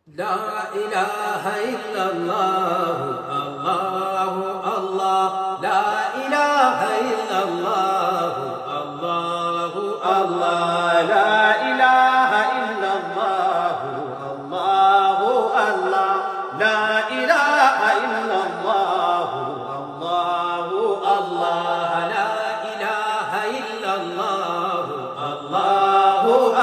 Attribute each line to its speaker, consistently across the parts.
Speaker 1: لا إله إلا الله الله الله لا إله إلا الله الله الله لا إله إلا الله الله الله لا إله إلا الله الله الله لا إله إلا الله الله الله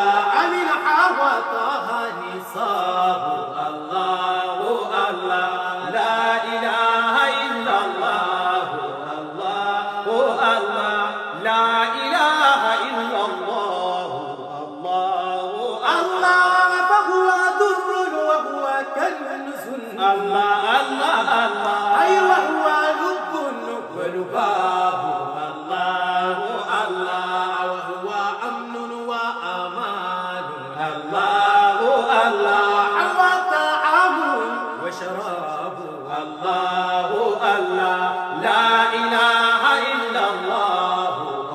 Speaker 1: الله الله عمل حوطها نصاب الله الله لا إله إلا الله الله الله لا إله إلا الله الله الله فهو در وهو كنز الله الله الله أي وهو لب ولباب وشراب الله الله لا إله إلا الله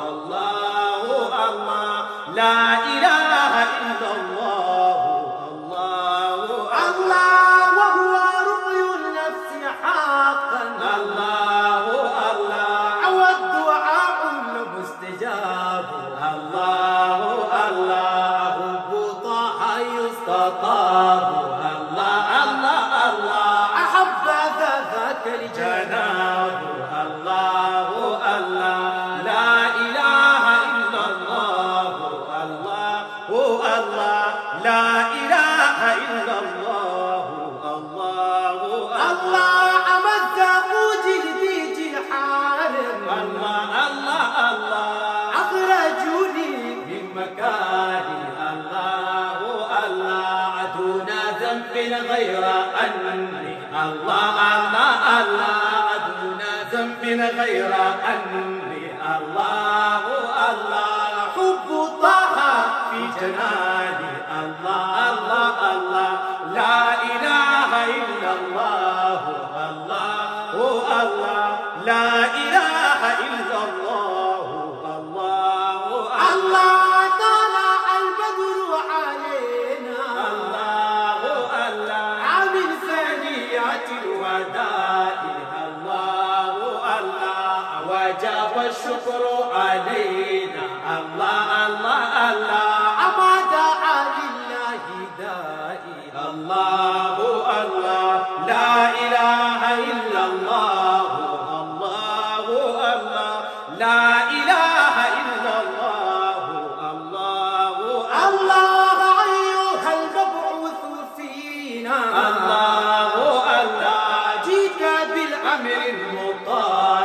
Speaker 1: الله الله لا إله إلا الله الله الله وهو رضي النفس حقا الله الله والدعاء المستجاب الله الله طه يستطاب الجناب الله الله لا إله إلا الله الله الله لا إله إلا الله الله الله أمزق جلدي جحار الله الله الله أخرجوني من مكاني الله الله دون ذنب غير أني الله الله دون ذنب غير أني الله الله حب طه في جناني الله الله الله لا إله إلا الله الله الله لا إله إلا الله الله الله طلع البدر علينا الله الله عامل ثنيات الوداع وجاب الشكر علينا الله الله الله أما دعا لله دائي الله الله لا إله إلا الله الله الله لا إله إلا الله الله الله أيها المبعوث فينا الله الله جئت بالأمر المطاع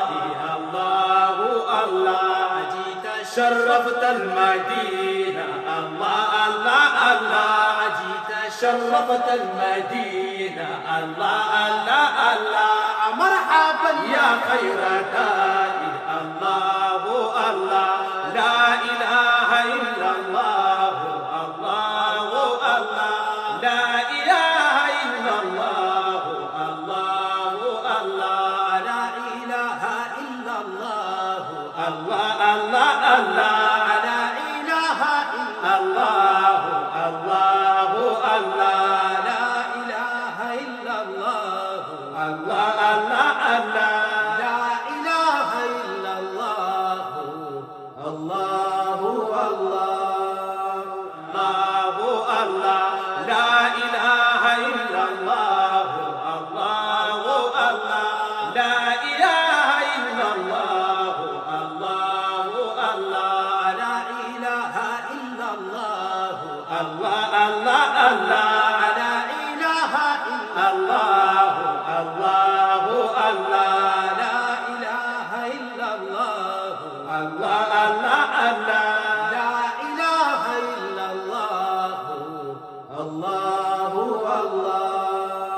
Speaker 1: شرفت المدينة الله الله الله جيت شرفت المدينة الله الله الله مرحبا يا خير دائي الله الله لا إله إلا الله الله الله لا إله إلا الله الله الله لا إله إلا الله الله الله الله لا إله إلا الله الله الله لا إله إلا الله الله الله الله لا إله إلا الله الله الله الله الله لا إله إلا الله الله الله لا إله إلا الله الله الله الله